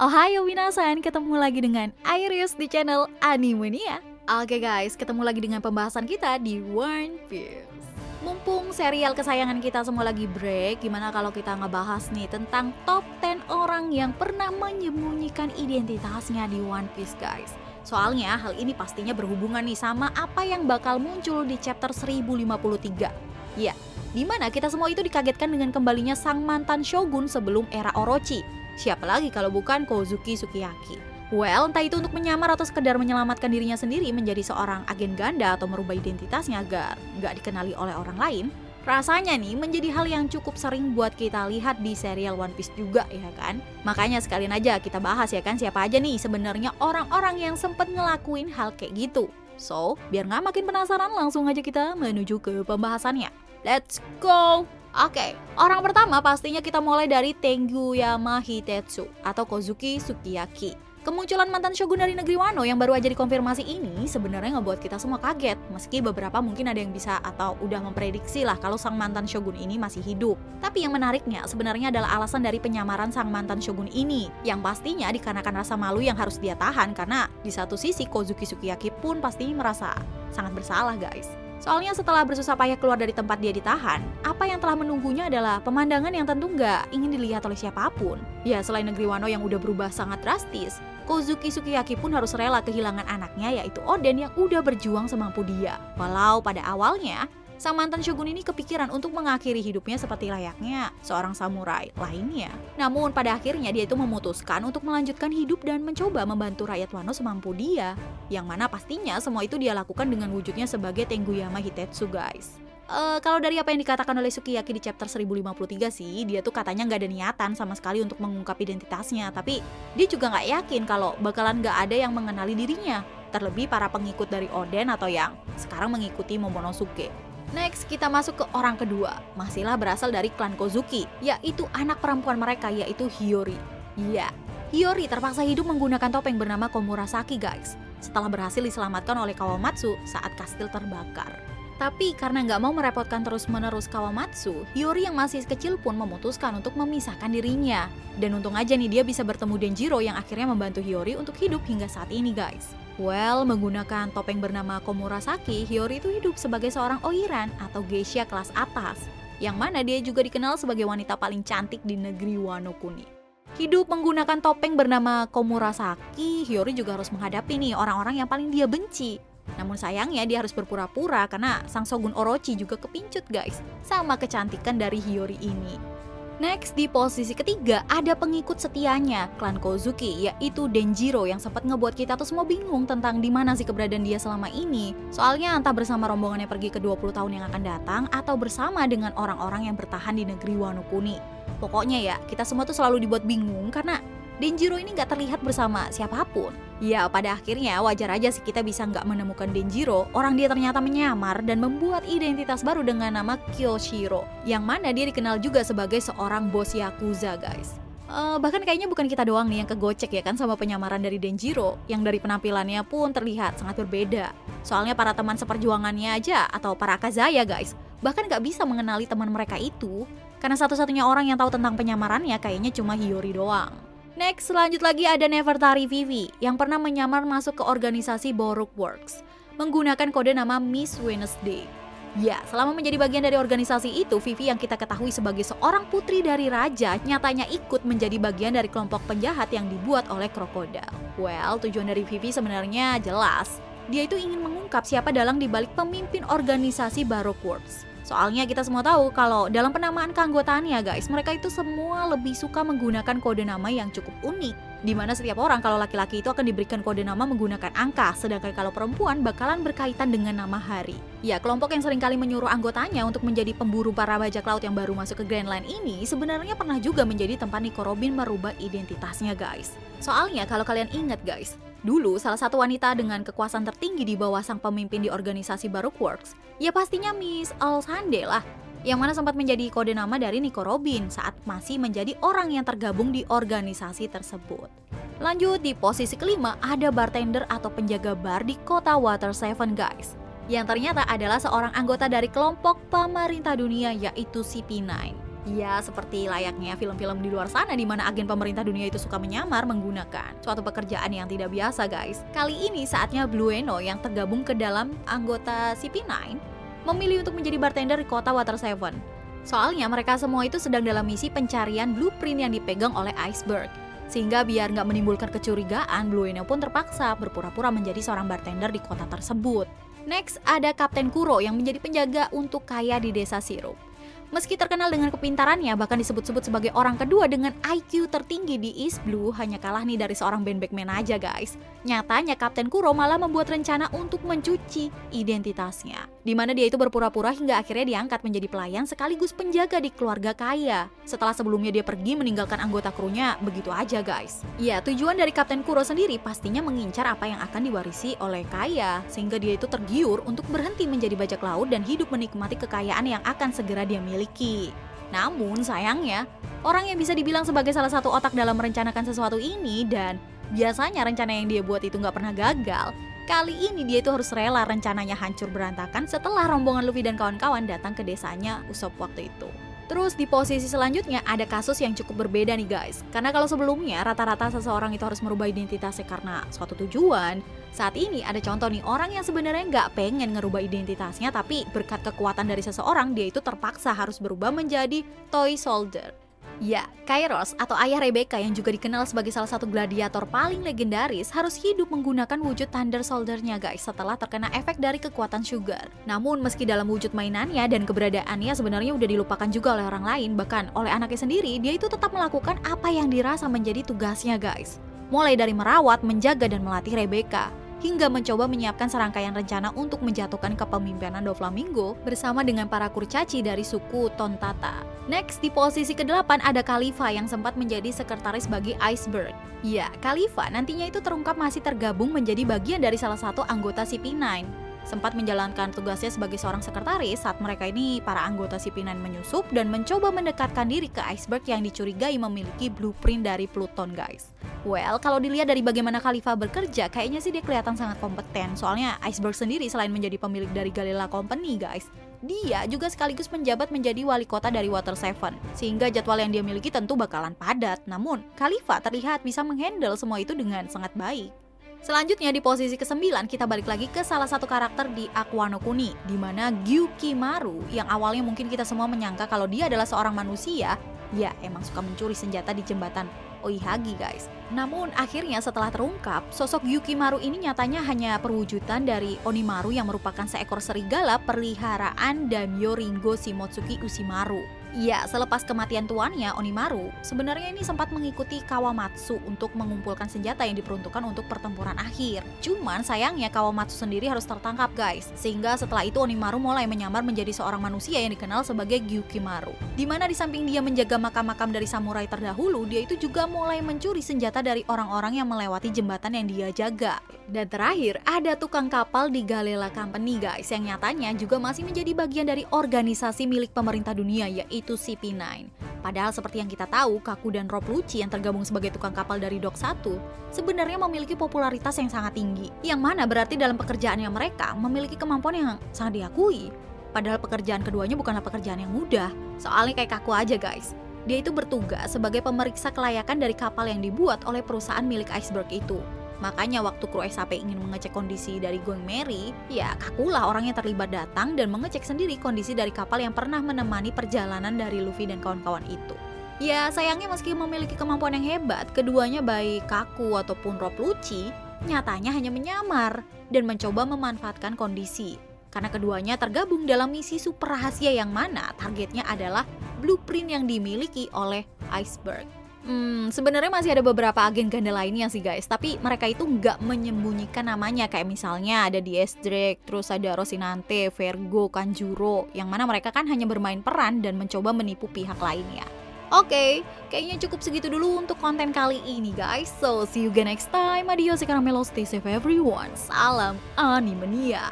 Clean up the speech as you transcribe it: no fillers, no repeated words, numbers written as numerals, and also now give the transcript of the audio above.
Ohayo minasan, ketemu lagi dengan Iris di channel Animania. Oke guys, ketemu lagi dengan pembahasan kita di One Piece. Mumpung serial kesayangan kita semua lagi break, gimana kalau kita ngebahas nih tentang top 10 orang yang pernah menyembunyikan identitasnya di One Piece guys. Soalnya hal ini pastinya berhubungan nih sama apa yang bakal muncul di chapter 1053. Ya, dimana kita semua itu dikagetkan dengan kembalinya sang mantan shogun sebelum era Orochi. Siapa lagi kalau bukan Kozuki Sukiyaki. Well, entah itu untuk menyamar atau sekedar menyelamatkan dirinya sendiri menjadi seorang agen ganda atau merubah identitasnya agar nggak dikenali oleh orang lain. Rasanya nih menjadi hal yang cukup sering buat kita lihat di serial One Piece juga ya kan. Makanya sekalian aja kita bahas ya kan siapa aja nih sebenarnya orang-orang yang sempet ngelakuin hal kayak gitu. So, biar nggak makin penasaran langsung aja kita menuju ke pembahasannya. Let's go! Oke, orang pertama pastinya kita mulai dari Tenguyama Hitetsu atau Kozuki Sukiyaki. Kemunculan mantan shogun dari negeri Wano yang baru aja dikonfirmasi ini sebenarnya ngebuat kita semua kaget. Meski beberapa mungkin ada yang bisa atau udah memprediksi lah kalau sang mantan shogun ini masih hidup. Tapi yang menariknya sebenarnya adalah alasan dari penyamaran sang mantan shogun ini. Yang pastinya dikarenakan rasa malu yang harus dia tahan karena di satu sisi Kozuki Sukiyaki pun pasti merasa sangat bersalah guys. Soalnya setelah bersusah payah keluar dari tempat dia ditahan, apa yang telah menunggunya adalah pemandangan yang tentu nggak ingin dilihat oleh siapapun. Ya selain negeri Wano yang udah berubah sangat drastis, Kozuki Sukiyaki pun harus rela kehilangan anaknya yaitu Oden yang udah berjuang semampu dia. Walau pada awalnya, sang mantan shogun ini kepikiran untuk mengakhiri hidupnya seperti layaknya seorang samurai lainnya. Namun pada akhirnya dia itu memutuskan untuk melanjutkan hidup dan mencoba membantu rakyat Wano semampu dia. Yang mana pastinya semua itu dia lakukan dengan wujudnya sebagai Tenguyama Hitetsu guys. Kalau dari apa yang dikatakan oleh Sukiyaki di chapter 1053 sih, dia tuh katanya nggak ada niatan sama sekali untuk mengungkap identitasnya. Tapi dia juga nggak yakin kalau bakalan nggak ada yang mengenali dirinya. Terlebih para pengikut dari Oden atau yang sekarang mengikuti Momonosuke. Next, kita masuk ke orang kedua. Masihlah berasal dari klan Kozuki, yaitu anak perempuan mereka, yaitu Hiyori. Ya, Hiyori terpaksa hidup menggunakan topeng bernama Komurasaki guys, setelah berhasil diselamatkan oleh Kawamatsu saat kastil terbakar. Tapi karena nggak mau merepotkan terus-menerus Kawamatsu, Hiyori yang masih kecil pun memutuskan untuk memisahkan dirinya. Dan untung aja nih dia bisa bertemu Denjiro yang akhirnya membantu Hiyori untuk hidup hingga saat ini guys. Well, menggunakan topeng bernama Komurasaki, Hiyori itu hidup sebagai seorang oiran atau geisha kelas atas, yang mana dia juga dikenal sebagai wanita paling cantik di negeri Wano Kuni. Hidup menggunakan topeng bernama Komurasaki, Hiyori juga harus menghadapi nih orang-orang yang paling dia benci. Namun sayangnya dia harus berpura-pura karena sang shogun Orochi juga kepincut guys, sama kecantikan dari Hiyori ini. Next, di posisi ketiga ada pengikut setianya, klan Kozuki, yaitu Denjiro yang sempat ngebuat kita tuh semua bingung tentang di mana sih keberadaan dia selama ini. Soalnya entah bersama rombongannya pergi ke 20 tahun yang akan datang atau bersama dengan orang-orang yang bertahan di negeri Wano Kuni. Pokoknya ya, kita semua tuh selalu dibuat bingung karena Denjiro ini nggak terlihat bersama siapapun. Ya, pada akhirnya wajar aja sih kita bisa nggak menemukan Denjiro. Orang dia ternyata menyamar dan membuat identitas baru dengan nama Kyoshiro, yang mana dia dikenal juga sebagai seorang bos Yakuza guys. Bahkan kayaknya bukan kita doang nih yang kegocek ya kan sama penyamaran dari Denjiro, yang dari penampilannya pun terlihat sangat berbeda. Soalnya para teman seperjuangannya aja atau para Akazaya guys, bahkan nggak bisa mengenali teman mereka itu, karena satu-satunya orang yang tahu tentang penyamarannya kayaknya cuma Hiyori doang. Next, lanjut lagi ada Nefertari Vivi yang pernah menyamar masuk ke organisasi Baroque Works menggunakan kode nama Miss Wednesday. Ya, selama menjadi bagian dari organisasi itu, Vivi yang kita ketahui sebagai seorang putri dari raja nyatanya ikut menjadi bagian dari kelompok penjahat yang dibuat oleh Crocodile. Well, tujuan dari Vivi sebenarnya jelas. Dia itu ingin mengungkap siapa dalang dibalik pemimpin organisasi Baroque Works. Soalnya kita semua tahu kalau dalam penamaan keanggotaannya guys, mereka itu semua lebih suka menggunakan kode nama yang cukup unik. Dimana setiap orang kalau laki-laki itu akan diberikan kode nama menggunakan angka, sedangkan kalau perempuan bakalan berkaitan dengan nama hari. Ya, kelompok yang seringkali menyuruh anggotanya untuk menjadi pemburu para bajak laut yang baru masuk ke Grand Line ini sebenarnya pernah juga menjadi tempat Nico Robin merubah identitasnya guys. Soalnya kalau kalian ingat guys, dulu salah satu wanita dengan kekuasaan tertinggi di bawah sang pemimpin di organisasi Baroque Works, ya pastinya Miss Alsande lah, yang mana sempat menjadi kode nama dari Nico Robin saat masih menjadi orang yang tergabung di organisasi tersebut. Lanjut, di posisi kelima ada bartender atau penjaga bar di kota Water Seven guys, yang ternyata adalah seorang anggota dari kelompok pemerintah dunia yaitu CP9. Ya, seperti layaknya film-film di luar sana di mana agen pemerintah dunia itu suka menyamar menggunakan suatu pekerjaan yang tidak biasa, guys. Kali ini saatnya Blueno yang tergabung ke dalam anggota CP9 memilih untuk menjadi bartender di kota Water Seven. Soalnya mereka semua itu sedang dalam misi pencarian blueprint yang dipegang oleh Iceberg. Sehingga biar nggak menimbulkan kecurigaan, Blueno pun terpaksa berpura-pura menjadi seorang bartender di kota tersebut. Next, ada Kapten Kuro yang menjadi penjaga untuk Kaya di desa sirup. Meski terkenal dengan kepintarannya, bahkan disebut-sebut sebagai orang kedua dengan IQ tertinggi di East Blue, hanya kalah nih dari seorang band backman aja, guys. Nyatanya Kapten Kuro malah membuat rencana untuk mencuci identitasnya, di mana dia itu berpura-pura hingga akhirnya diangkat menjadi pelayan sekaligus penjaga di keluarga Kaya. Setelah sebelumnya dia pergi meninggalkan anggota krunya begitu aja, guys. Ya, tujuan dari Kapten Kuro sendiri pastinya mengincar apa yang akan diwarisi oleh Kaya, sehingga dia itu tergiur untuk berhenti menjadi bajak laut dan hidup menikmati kekayaan yang akan segera dia miliki. Namun sayangnya, orang yang bisa dibilang sebagai salah satu otak dalam merencanakan sesuatu ini dan biasanya rencana yang dia buat itu nggak pernah gagal, kali ini dia itu harus rela rencananya hancur berantakan setelah rombongan Luffy dan kawan-kawan datang ke desanya Usopp waktu itu. Terus di posisi selanjutnya ada kasus yang cukup berbeda nih, guys. Karena kalau sebelumnya rata-rata seseorang itu harus merubah identitasnya karena suatu tujuan, saat ini ada contoh nih orang yang sebenarnya nggak pengen ngerubah identitasnya, tapi berkat kekuatan dari seseorang dia itu terpaksa harus berubah menjadi toy soldier. Ya, Kairos atau ayah Rebecca yang juga dikenal sebagai salah satu gladiator paling legendaris harus hidup menggunakan wujud Thunder Soldier-nya, guys, setelah terkena efek dari kekuatan Sugar. Namun meski dalam wujud mainannya dan keberadaannya sebenarnya udah dilupakan juga oleh orang lain, bahkan oleh anaknya sendiri, dia itu tetap melakukan apa yang dirasa menjadi tugasnya, guys. Mulai dari merawat, menjaga, dan melatih Rebecca, hingga mencoba menyiapkan serangkaian rencana untuk menjatuhkan kepemimpinan Doflamingo bersama dengan para kurcaci dari suku Tontata. Next, di posisi ke-8 ada Khalifa yang sempat menjadi sekretaris bagi Iceberg. Ya, Khalifa nantinya itu terungkap masih tergabung menjadi bagian dari salah satu anggota CP9. Sempat menjalankan tugasnya sebagai seorang sekretaris saat mereka ini para anggota CP9 menyusup dan mencoba mendekatkan diri ke Iceberg yang dicurigai memiliki blueprint dari Pluton, guys. Well, kalau dilihat dari bagaimana Khalifa bekerja, kayaknya sih dia kelihatan sangat kompeten. Soalnya Iceberg sendiri selain menjadi pemilik dari Galila Company, guys, dia juga sekaligus menjabat menjadi wali kota dari Water Seven. Sehingga jadwal yang dia miliki tentu bakalan padat. Namun, Khalifa terlihat bisa menghandle semua itu dengan sangat baik. Selanjutnya di posisi ke-9 kita balik lagi ke salah satu karakter di Aqua no Kuni, di mana Gyukimaru yang awalnya mungkin kita semua menyangka kalau dia adalah seorang manusia, ya emang suka mencuri senjata di jembatan Oihagi, guys. Namun akhirnya setelah terungkap, sosok Gyukimaru ini nyatanya hanya perwujudan dari Onimaru yang merupakan seekor serigala peliharaan Daimyo Ringo Shimotsuki Ushimaru. Ya, selepas kematian tuannya, Onimaru, sebenarnya ini sempat mengikuti Kawamatsu untuk mengumpulkan senjata yang diperuntukkan untuk pertempuran akhir. Cuman sayangnya Kawamatsu sendiri harus tertangkap, guys. Sehingga setelah itu Onimaru mulai menyamar menjadi seorang manusia yang dikenal sebagai Gyukimaru. Dimana di samping dia menjaga makam-makam dari samurai terdahulu, dia itu juga mulai mencuri senjata dari orang-orang yang melewati jembatan yang dia jaga. Dan terakhir, ada tukang kapal di Galila Company, guys, yang nyatanya juga masih menjadi bagian dari organisasi milik pemerintah dunia, yaitu CP9. Padahal seperti yang kita tahu, Kaku dan Rob Lucci yang tergabung sebagai tukang kapal dari Dock 1 sebenarnya memiliki popularitas yang sangat tinggi. Yang mana berarti dalam pekerjaannya mereka memiliki kemampuan yang sangat diakui. Padahal pekerjaan keduanya bukanlah pekerjaan yang mudah. Soalnya kayak Kaku aja, guys. Dia itu bertugas sebagai pemeriksa kelayakan dari kapal yang dibuat oleh perusahaan milik Iceberg itu. Makanya waktu kru SAP ingin mengecek kondisi dari Going Merry, ya Kakulah orang yang terlibat datang dan mengecek sendiri kondisi dari kapal yang pernah menemani perjalanan dari Luffy dan kawan-kawan itu. Ya sayangnya meski memiliki kemampuan yang hebat, keduanya baik Kaku ataupun Rob Lucci nyatanya hanya menyamar dan mencoba memanfaatkan kondisi. Karena keduanya tergabung dalam misi super rahasia yang mana targetnya adalah blueprint yang dimiliki oleh Iceberg. Sebenarnya masih ada beberapa agen ganda lainnya sih, guys, tapi mereka itu nggak menyembunyikan namanya, kayak misalnya ada DS Drake, terus ada Rocinante, Vergo, Kanjuro, yang mana mereka kan hanya bermain peran dan mencoba menipu pihak lainnya. Oke, kayaknya cukup segitu dulu untuk konten kali ini, guys. So, see you again next time. Adios, Caramelo, stay safe everyone. Salam Animania.